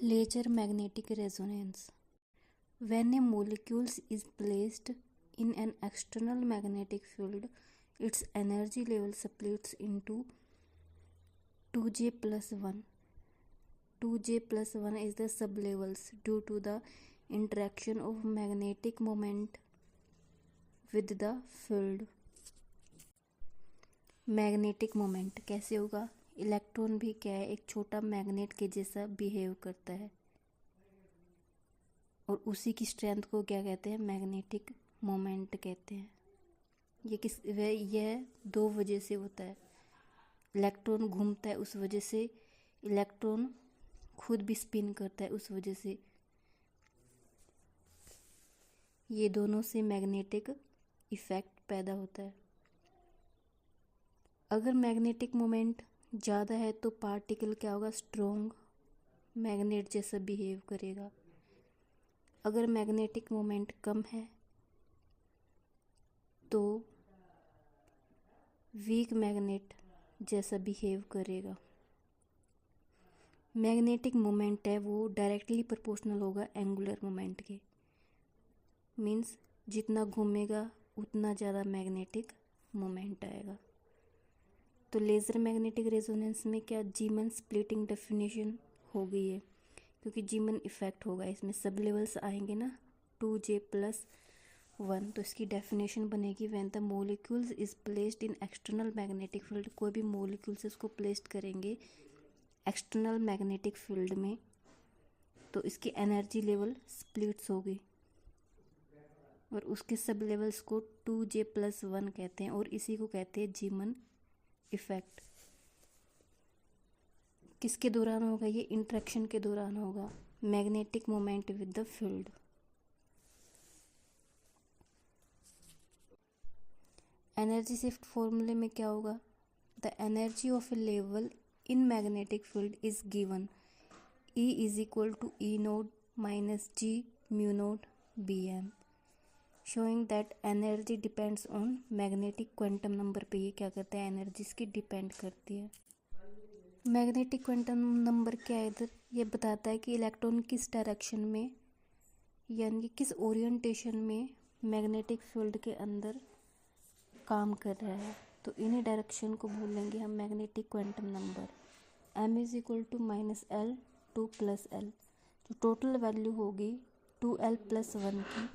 Laser magnetic resonance. When a molecule is placed in an external magnetic field, its energy level splits into 2J plus 1. 2J plus 1 is the sublevels due to the interaction of magnetic moment with the field. Magnetic moment कैसे होगा? Electron भी क्या है, एक छोटा magnet के जैसा behave करता है और उसी की स्ट्रेंथ को क्या कहते हैं? मैग्नेटिक मोमेंट कहते हैं। यह दो वजह से होता है। इलेक्ट्रॉन घूमता है उस वजह से, इलेक्ट्रॉन खुद भी स्पिन करता है उस वजह से। ये दोनों से मैग्नेटिक इफेक्ट पैदा होता है। अगर मैग्नेटिक मोमेंट ज़्यादा है तो पार्टिकल क्या होगा? स्ट्रॉन्ग मैग्नेट जैसा बिहेव करेगा। अगर मैग्नेटिक मोमेंट कम है तो वीक मैग्नेट जैसा बिहेव करेगा। मैग्नेटिक मोमेंट है वो डायरेक्टली प्रोपोर्शनल होगा एंगुलर मोमेंट के। मीन्स जितना घूमेगा उतना ज़्यादा मैग्नेटिक मोमेंट आएगा। तो लेज़र मैग्नेटिक रेजोनेंस में क्या जीमन स्प्लिटिंग डेफिनेशन हो गई है, क्योंकि जीमन इफेक्ट होगा इसमें। सब लेवल्स आएंगे ना 2J plus 1, तो इसकी डेफिनेशन बनेगी when the molecules is placed in external magnetic field. कोई भी मोलिक्यूल्स इसको प्लेस्ड करेंगे एक्सटर्नल मैग्नेटिक फील्ड में तो इसकी एनर्जी लेवल स्प्लिट्स होगी और उसके सब लेवल्स को 2J plus 1 कहते हैं और इसी को कहते हैं जीमन इफेक्ट। किसके दौरान होगा? ये इंट्रैक्शन के दौरान होगा, magnetic moment with the field. Energy shift फॉर्मूले में क्या होगा? The energy of a level in magnetic field is given E is equal to E naught minus G mu naught Bm, showing that energy depends on magnetic quantum number पे। ये क्या करता है? Energy इसकी डिपेंड करती है। Magnetic quantum number क्या है इधर? ये बताता है कि इलेक्ट्रॉन किस डायरेक्शन में यानी कि किस ओरिएंटेशन में मैग्नेटिक फील्ड के अंदर काम कर रहा है। तो इन्हीं डायरेक्शन को बोलेंगे हम magnetic quantum number. m is equal to -L 2 + L, जो टोटल वैल्यू होगी 2L + 1 की।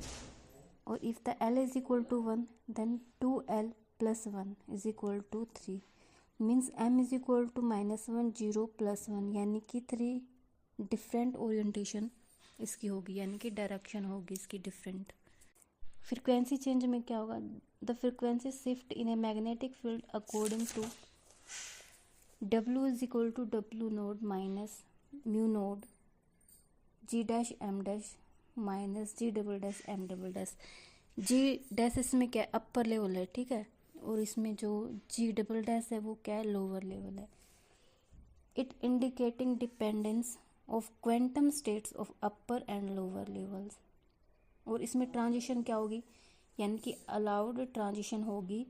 और if the L is equal to 1 then 2L + 1 is equal to 3। Means m is equal to -1 0 + 1, यानी कि 3 डिफरेंट ओरिएंटेशन इसकी होगी, यानी कि डायरेक्शन होगी इसकी डिफरेंट। फ्रीक्वेंसी चेंज में क्या होगा? The frequency shift in a magnetic field according to W is equal to W naught minus mu naught G dash M dash minus G double dash M double dash. G dash इसमें क्या upper level है, ठीक है, और इसमें जो G double dash है वो क्या है? लोअर लेवल है। It indicating dependence of quantum states of upper and lower levels. और इसमें ट्रांजिशन क्या होगी? यानी कि अलाउड ट्रांजिशन होगी।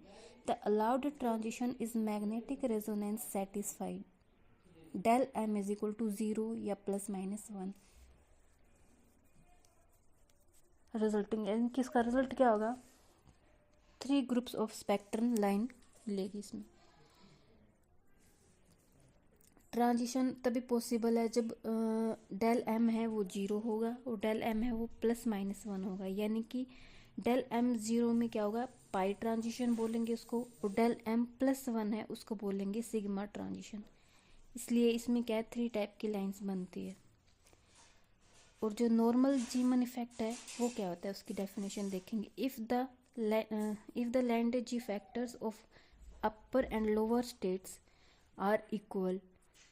The allowed transition is magnetic resonance satisfied. Del M is equal to 0 या ±1। रिजल्टिंग यानी कि इसका रिजल्ट क्या होगा? 3 ग्रुप्स ऑफ स्पेक्ट्रम लाइन लेगी इसमें। ट्रांजिशन तभी पॉसिबल है जब डेल M है वो 0 होगा और डेल M है वो ±1 होगा। यानी कि डेल M 0 में क्या होगा? पाई ट्रांजिशन बोलेंगे उसको, और डेल M +1 है उसको बोलेंगे सिग्मा ट्रांजिशन। इसलिए इसमें क्या है? 3 टाइप की लाइंस बनती है। और जो नॉर्मल जीमन इफेक्ट है वो क्या होता है? उसकी डेफिनेशन देखेंगे। If the Landé g factors of upper and lower states are equal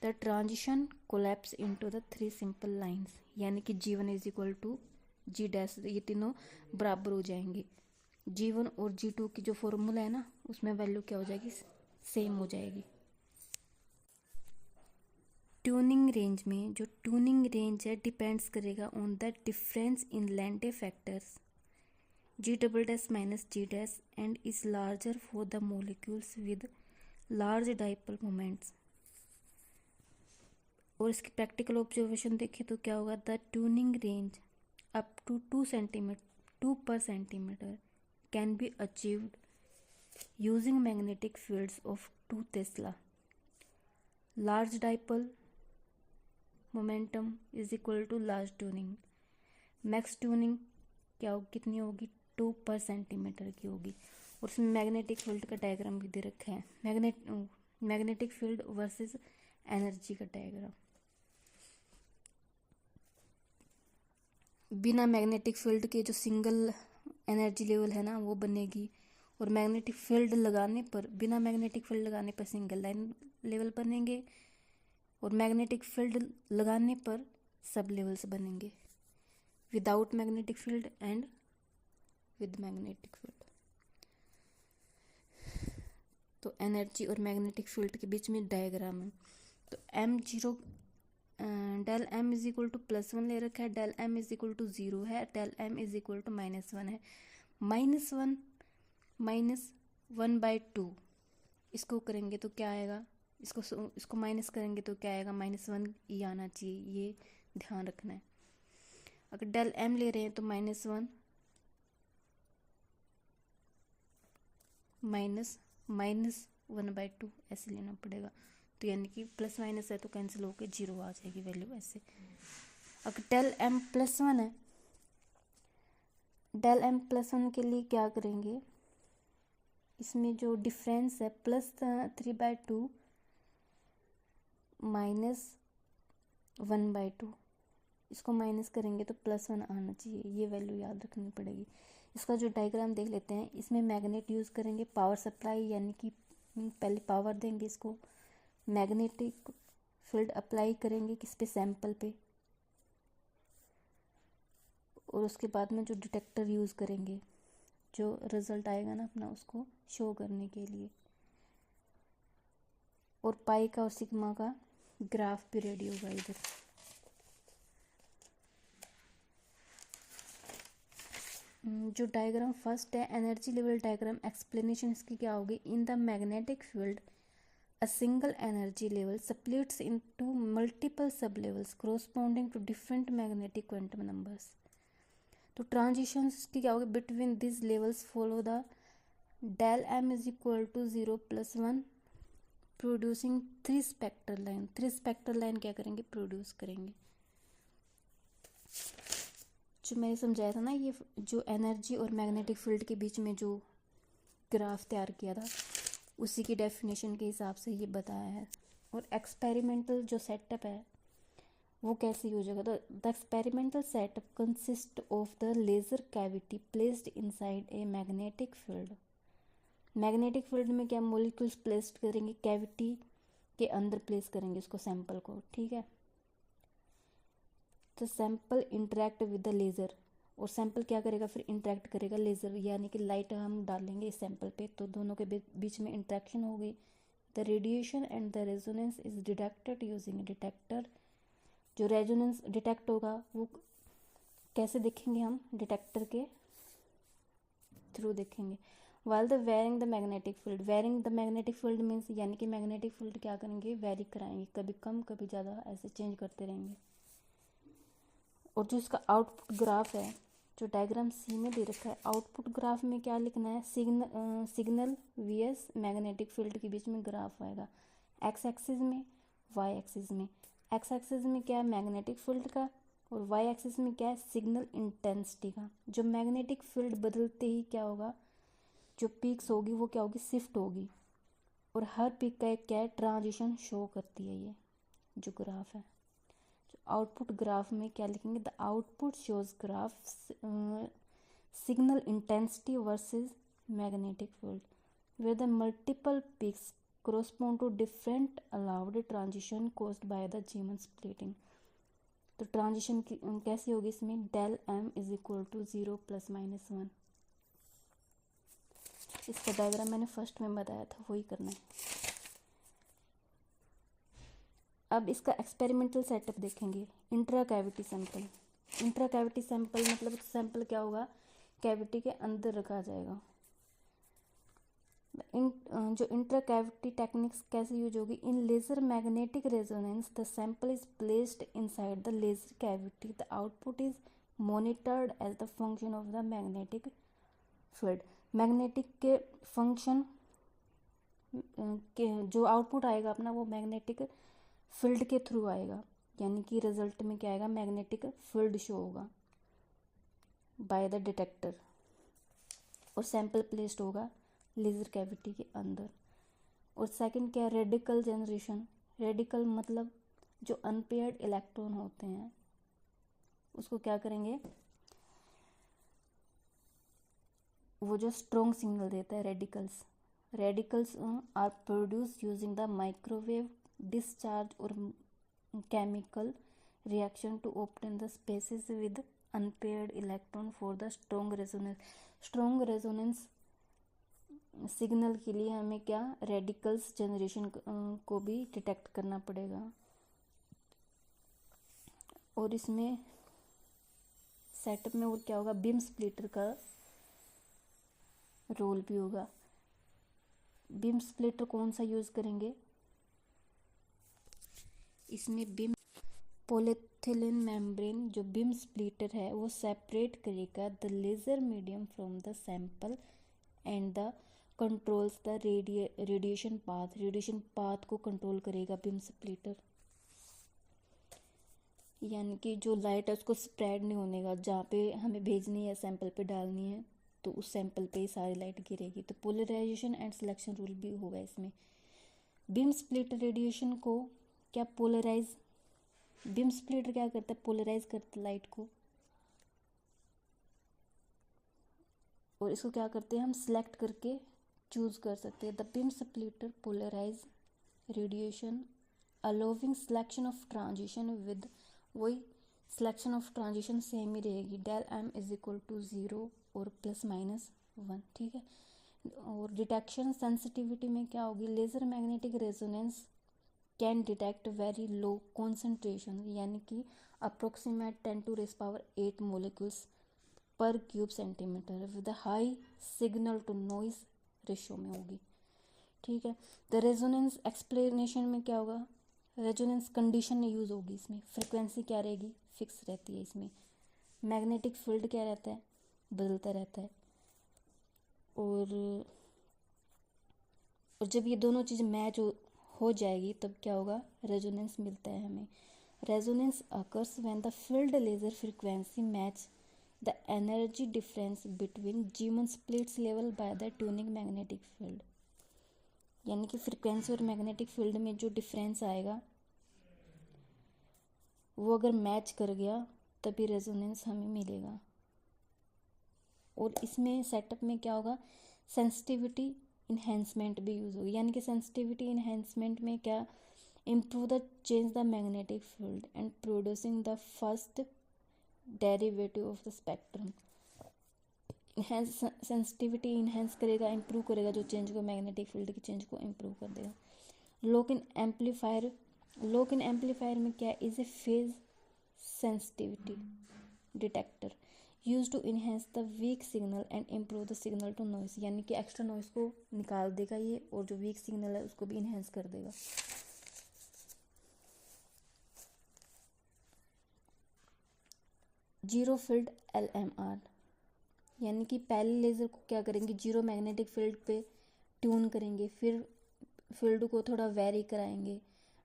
the transition collapse into the 3 simple lines. यानी कि G1 is equal to G dash, ये तीनों बराबर हो जाएंगे। G1 और G2 की जो फॉर्मूला है ना उसमें वैल्यू क्या हो जाएगी? सेम हो जाएगी। ट्यूनिंग रेंज में जो ट्यूनिंग रेंज है डिपेंड्स करेगा on the difference in Landé factors G double dash minus G dash and is larger for the molecules with large dipole moments. और इसकी प्रैक्टिकल ऑब्जर्वेशन देखें तो क्या होगा, the tuning range up to 2 per centimeter can be achieved using magnetic fields of 2 tesla. Large dipole momentum is equal to large tuning. Max tuning क्या होगी, कितनी होगी, 2 per centimeter की होगी। और उसमें मैग्नेटिक फील्ड का डायग्राम भी दे रखा है, मैग्नेटिक फील्ड वर्सेस एनर्जी का डायग्राम। बिना मैग्नेटिक फील्ड के जो सिंगल एनर्जी लेवल है ना वो बनेगी, और मैग्नेटिक फील्ड लगाने पर, बिना मैग्नेटिक फील्ड लगाने पर सिंगल लाइन लेवल बनेंगे, और मैग्नेटिक फील्ड लगाने पर सब लेवल्स बनेंगे, without magnetic field and with magnetic field. तो एनर्जी और मैग्नेटिक फील्ड के बीच में डायग्राम है। तो m0 del m is equal to +1 ले रखा है, del m is equal to 0 है, del m is equal to -1 है। -1 -1/2 इसको करेंगे तो क्या आएगा, इसको माइनस करेंगे तो क्या आएगा, -1 ही आना चाहिए, ये ध्यान रखना है। अगर डेल m ले रहे हैं तो -1 -1/2 ऐसे लेना पड़ेगा। तो यानी कि प्लस माइनस है तो कैंसिल होकर 0 आ जाएगी वैल्यू ऐसे। अगर डेल m +1 है, डेल m +1 के लिए क्या करेंगे, इसमें जो डिफरेंस है +3/2 -1/2, इसको माइनस करेंगे तो +1 आना चाहिए, ये वैल्यू याद रखनी पड़ेगी। इसका जो डायग्राम देख लेते हैं, इसमें मैग्नेट यूज़ करेंगे, पावर सप्लाई यानी कि पहले पावर देंगे इसको, मैग्नेटिक फील्ड अप्लाई करेंगे किस पे, सैंपल पे, और उसके बाद में जो डिटेक्टर यूज़ करेंगे, जो रिजल्ट आएगा ना अपना उसको शो करने के लिए, और पाई का और सिग्मा का ग्राफ भी रेडी होगा इधर। जो डायग्राम फर्स्ट है एनर्जी लेवल डायग्राम, एक्सप्लेनेशन इसकी क्या होगी, in the magnetic field a single energy level splits into multiple sublevels corresponding to different magnetic quantum numbers। तो ट्रांजिशंस की क्या होगी, between this levels follow the del m is equal to 0 + 1 producing 3 spectral line. 3 spectral line क्या करेंगे, produce करेंगे। जो मैंने समझाया था ना, ये जो एनर्जी और मैग्नेटिक फील्ड के बीच में जो ग्राफ तैयार किया था उसी की डेफिनेशन के हिसाब से ये बताया है। और एक्सपेरिमेंटल जो सेटअप है वो कैसे यूज होगा, तो the experimental setup consist of the laser cavity placed inside a magnetic field. Magnetic field में क्या मॉलिक्यूल्स प्लेस्ड करेंगे, कैविटी के अंदर प्लेस करेंगे उसको, सैंपल को, ठीक है। तो sample interact with the laser, और सैंपल क्या करेगा, फिर इंटरेक्ट करेगा लेज़र, यानी कि लाइट हम डालेंगे इस सैंपल पे तो दोनों के बीच में इंटरेक्शन हो गई। The radiation and the resonance is detected using detector. जो रेजोनेंस डिटेक्ट होगा वो कैसे देखेंगे, हम डिटेक्टर के थ्रू देखेंगे। While the varying the magnetic field, varying the magnetic field means यानी कि मैग्नेटिक फील्ड क्या करेंगे, वेरी कराएंगे, कभी कम कभी ज़्यादा ऐसे चेंज करते रहेंगे। और जो इसका आउटपुट ग्राफ है, जो डायग्राम सी में दे रखा है, आउटपुट ग्राफ में क्या लिखना है, सिग्नल वीएस मैग्नेटिक फील्ड के बीच में ग्राफ आएगा, एक्स एक्सिस में, वाई एक्सिस में। एक्स एक्सिस में क्या है, मैग्नेटिक फील्ड का, और वाई एक्सिस में क्या है, सिग्नल इंटेंसिटी का। जो मैग्नेटिक फील्ड बदलते ही क्या होगा, जो पीक्स होगी वो क्या होगी, शिफ्ट होगी, और हर पीक का एक क्या है, ट्रांजिशन शो करती है ये जो ग्राफ है। आउटपुट ग्राफ में क्या लिखेंगे, the output shows graph signal intensity versus magnetic field where the multiple peaks correspond to different allowed transition caused by the Zeeman splitting। तो ट्रांजिशन कैसी होगी इसमें, del m is equal to 0 + -1। इसका diagram मैंने first में बताया था, वही करना है। अब इसका एक्सपेरिमेंटल सेटअप देखेंगे, intra cavity sample. Intra cavity sample मतलब सैंपल क्या होगा, कैविटी के अंदर रखा जाएगा, जो इंटरकैविटी टेक्निक्स कैसे यूज होगी, in laser magnetic resonance the sample is placed inside the laser cavity, the output is monitored as the function of the magnetic field. Magnetic के फंक्शन के जो आउटपुट आएगा अपना वो मैग्नेटिक फील्ड के थ्रू आएगा, यानी कि रिजल्ट में क्या आएगा, मैग्नेटिक फील्ड शो होगा बाय द डिटेक्टर, और सैंपल प्लेस्ड होगा लेजर कैविटी के अंदर। और सेकंड क्या है, रेडिकल जनरेशन। रेडिकल मतलब जो अनपेयर्ड इलेक्ट्रॉन होते हैं उसको क्या करेंगे, वो जो स्ट्रॉन्ग सिग्नल देता है radicals, radicals are produce using the microwave discharge or chemical reaction to obtain the species with unpaired electron for the strong resonance. Strong resonance signal के लिए हमें क्या, रेडिकल्स जनरेशन को भी डिटेक्ट करना पड़ेगा। और इसमें सेटअप में और क्या होगा, बीम स्प्लिटर का रोल भी होगा। बीम स्प्लिटर कौन सा यूज करेंगे, इसमें बीम पॉलीथिलीन मेम्ब्रेन जो बीम स्प्लिटर है वो सेपरेट करेगा the laser medium from the sample and the controls the radiation path. Radiation path को कंट्रोल करेगा बीम स्प्लिटर, यानी कि जो लाइट है उसको स्प्रेड नहीं होने का, जहाँ पे हमें भेजनी है सैंपल पे डालनी है तो उस सैंपल पे ही सारी लाइट गिरेगी। तो पोलराइजेशन एंड सिलेक्शन रूल भी होगा इसमें। बीम स्प्लिटर रेडिएशन को क्या पोलराइज, बीम स्प्लिटर क्या करता है, पोलराइज करता है लाइट को, और इसको क्या करते हैं हम सिलेक्ट करके चूज कर सकते हैं। The beam splitter polarize radiation allowing selection of transition with, वही सिलेक्शन ऑफ ट्रांजिशन सेम ही रहेगी, del M is equal to 0 और ±1, ठीक है। और डिटेक्शन सेंसिटिविटी में क्या होगी, laser magnetic resonance can detect very low concentration, यानी कि approximate 10⁸ molecules per cube centimetre with high signal to noise ratio में होगी, ठीक है। द रेजोनेंस एक्सप्लेनेशन में क्या होगा, रेजोनेंस कंडीशन यूज होगी इसमें, फ्रिक्वेंसी क्या रहेगी, फिक्स रहती है इसमें, मैग्नेटिक फील्ड क्या रहता है, बदलता रहता है। और जब ये दोनों चीज़ मैच हो जाएगी तब क्या होगा, रेजोनेंस मिलता है हमें। Resonance occurs when the field laser frequency match the energy difference between Zeeman splits level by the tuning magnetic field, यानी कि फ्रीक्वेंसी और मैग्नेटिक फील्ड में जो डिफरेंस आएगा वो अगर मैच कर गया तभी रेजोनेंस हमें मिलेगा। और इसमें सेटअप में क्या होगा, सेंसिटिविटी इन्हेंसमेंट भी यूज होगी, यानी कि सेंसिटिविटी इन्हेंसमेंट में क्या, improve the change the magnetic field and producing the first derivative of the spectrum. Sensitivity enhance करेगा, इम्प्रूव करेगा जो चेंज को, मैग्नेटिक फील्ड की चेंज को इम्प्रूव कर देगा। लोक इन एम्पलीफायर, लोक इन एम्पलीफायर में क्या, is a phase sensitivity detector use to enhance the weak signal and improve the signal to noise, यानी कि एक्स्ट्रा नॉइस को निकाल देगा ये, और जो वीक सिग्नल है उसको भी इन्हेंस कर देगा। जीरो फील्ड LMR, यानी कि पहले लेज़र को क्या करेंगे, जीरो मैग्नेटिक फील्ड पे ट्यून करेंगे, फिर फील्ड को थोड़ा वेरी कराएंगे,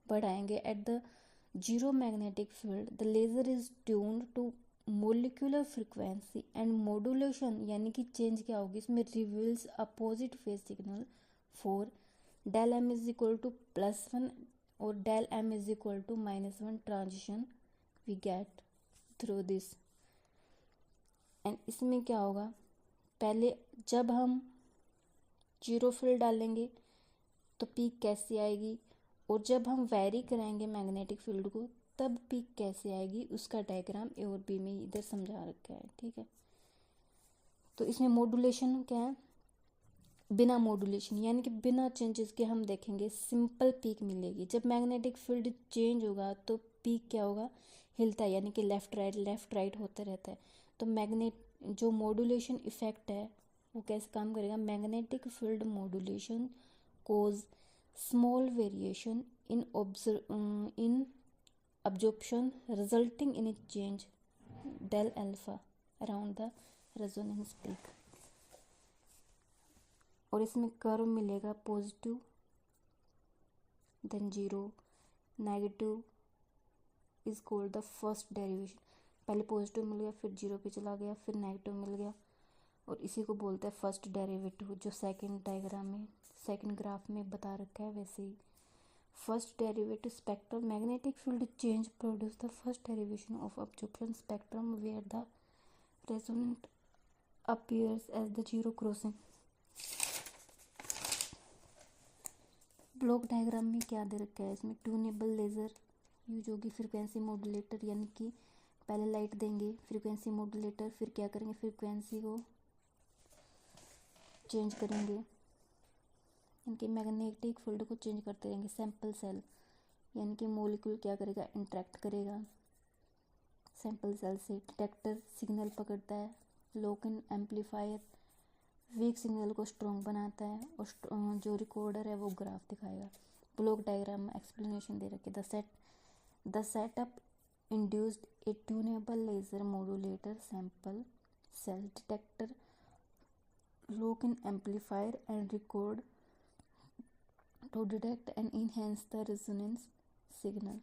बढ़ाएंगे। At the zero magnetic field the laser is tuned to molecular frequency and modulation, यानी कि चेंज क्या होगी इसमें, reveals opposite phase signal for del M is equal to +1 और del M is equal to -1 transition we get through this. And इसमें क्या होगा, पहले जब हम जीरो फील्ड डालेंगे तो पीक कैसी आएगी, और जब हम वेरी कराएंगे मैग्नेटिक फील्ड को तब पीक कैसे आएगी, उसका डायग्राम ए और बी में इधर समझा रखा है, ठीक है। तो इसमें मॉड्यूलेशन क्या है, बिना मॉड्यूलेशन यानी कि बिना चेंजेस के हम देखेंगे सिंपल पीक मिलेगी। जब मैग्नेटिक फील्ड चेंज होगा तो पीक क्या होगा, हिलता है, यानी कि लेफ्ट राइट होता रहता है। तो मैग्नेट जो मॉड्यूलेशन इफेक्ट है वो कैसे काम करेगा, magnetic field modulation cause small variation in absorption resulting in a change del alpha around the resonance peak। और इसमें कर्व मिलेगा positive than zero, negative is called the first derivation. पहले पॉजिटिव मिल गया, फिर जीरो पे चला गया, फिर नेगेटिव मिल गया, और इसी को बोलते हैं फर्स्ट डेरिवेटिव, जो सेकंड डायग्राम में सेकंड ग्राफ में बता रखा है वैसे ही। First derivative spectrum magnetic field change produce the first derivation of absorption spectrum where the resonant appears as the zero crossing. Block diagram में क्या दे रखा है, इसमें ट्यूनेबल लेज़र यूज होगी, फ्रीक्वेंसी मॉड्यूलेटर, यानी कि पहले लाइट देंगे फ्रीक्वेंसी मॉड्यूलेटर, फिर क्या करेंगे, फ्रीक्वेंसी को चेंज करेंगे, इनके मैग्नेटिक फील्ड को चेंज करते रहेंगे। सैंपल सेल यानी कि मॉलिक्यूल क्या करेगा, इंटरेक्ट करेगा सैंपल सेल से। डिटेक्टर सिग्नल पकड़ता है, लोकन एम्पलीफायर वीक सिग्नल को स्ट्रॉन्ग बनाता है, और जो रिकॉर्डर है वो ग्राफ दिखाएगा। ब्लॉक डायग्राम में एक्सप्लेनेशन दे रखी है। The setup induced a tunable laser modulator sample cell detector lock-in amplifier and record to detect and enhance the resonance signal।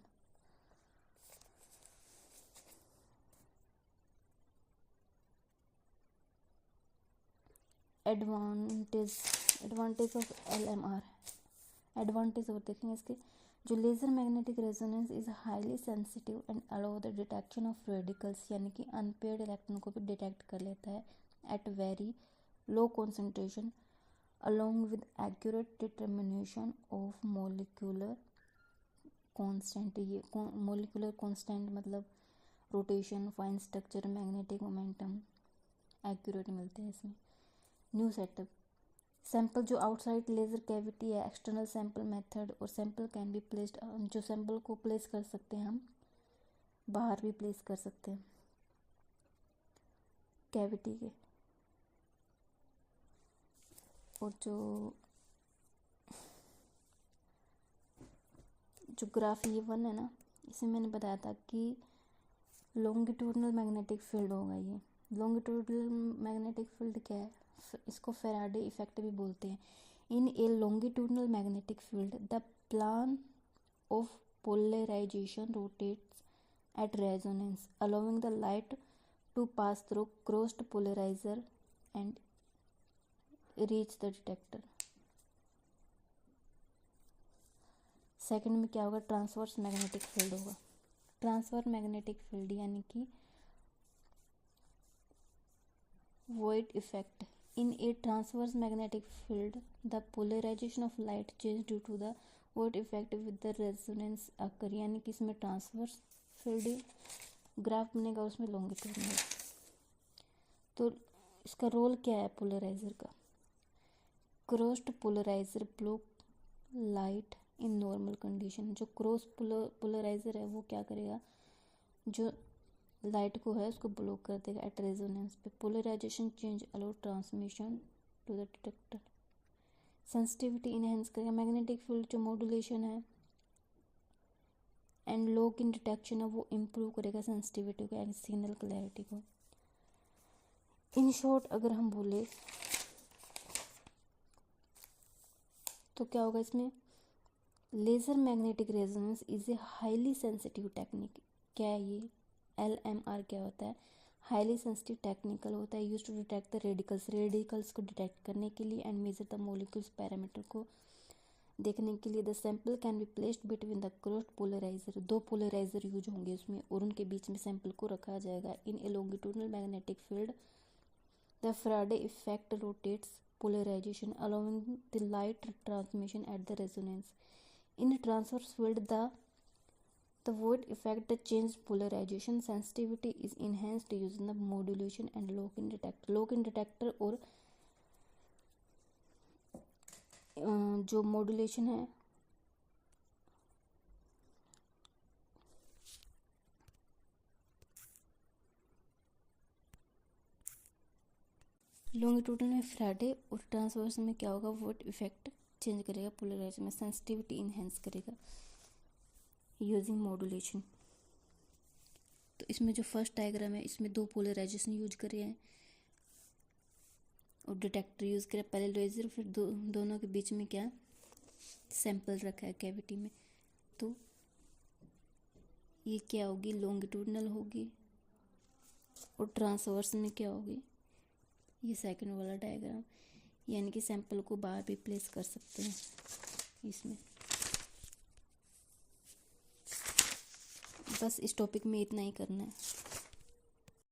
Advantage of LMR, advantage और देखेंगे इसके। जो laser magnetic resonance is highly sensitive and allow the detection of radicals, यानी कि unpaired electron को भी detect कर लेता है at very low concentration along with accurate determination of molecular constant। ये molecular constant मतलब rotation, fine structure, magnetic momentum accurate मिलते हैं इसमें। न्यू सेटअप, सैंपल जो आउटसाइड लेज़र कैविटी है, एक्सटर्नल सैंपल मेथड, और सैंपल कैन बी प्लेस्ड, जो sample को प्लेस कर सकते हैं हम बाहर भी प्लेस कर सकते हैं कैविटी के। और जो ग्राफ ये 1 है ना, इसमें मैंने बताया था कि लॉन्गिट्यूडनल मैग्नेटिक फील्ड होगा। ये लॉन्गिट्यूडनल मैग्नेटिक फील्ड क्या है, इसको फेराडे इफेक्ट भी बोलते हैं। In a longitudinal magnetic field the plane of polarization rotates at resonance allowing the light to pass through crossed polarizer and reach the detector. Second में क्या होगा, ट्रांसवर्स मैग्नेटिक फील्ड होगा। ट्रांसवर्स मैग्नेटिक फील्ड यानी कि void effect। in a transverse magnetic field the polarization of light change due to the void effect with the resonance occur, यानी कि इसमें transverse field graph बनेगा, उसमें लॉन्गिट्यूडनल। तो इसका रोल क्या है पोलराइजर का, crossed polariser block light in normal condition. जो क्रॉस पोलराइजर है वो क्या करेगा, जो लाइट को है उसको ब्लॉक कर देगा एट रेजोनेंस पे। Polarisation change allow transmission to the detector. Sensitivity enhance करेगा, मैग्नेटिक फील्ड जो मॉड्यूलेशन है एंड लॉक इन डिटेक्शन है वो इम्प्रूव करेगा सेंसिटिविटी को, सिग्नल क्लैरिटी को। इन शॉर्ट अगर हम बोले तो क्या होगा इसमें, laser magnetic resonance is a highly sensitive technique. क्या है ये, LMR क्या होता है, हाईली सेंसिटिव टेक्निकल होता है, use to detect the radicals को डिटेक्ट करने के लिए and measure the molecules parameter को देखने के लिए। The sample can be placed between the crossed polariser, 2 polariser use होंगे उसमें और उनके बीच में सैंपल को रखा जाएगा। In a longitudinal magnetic field the Faraday effect rotates polarization allowing the light transmission at the resonance। in a transverse field the void effect the change polarization sensitivity is enhanced using the modulation and lock-in detector और जो modulation है longitudinal में Faraday और transverse में क्या होगा, वो effect change करेगा, पोलराइजेशन में सेंसिटिविटी इनहेंस करेगा यूजिंग मॉड्यूलेशन। तो इसमें जो फर्स्ट डायग्राम है इसमें दो पोलराइजेशन यूज करे हैं और डिटेक्टर यूज करे, पहले लेजर फिर दोनों के बीच में क्या सैंपल रखा है कैविटी में। तो ये क्या होगी, लॉन्गिट्यूडनल होगी और ट्रांसवर्स में क्या होगी, ये सेकंड वाला डायग्राम, यानी कि सैंपल को बाहर भी प्लेस कर सकते हैं इसमें। बस इस टॉपिक में इतना ही करना है।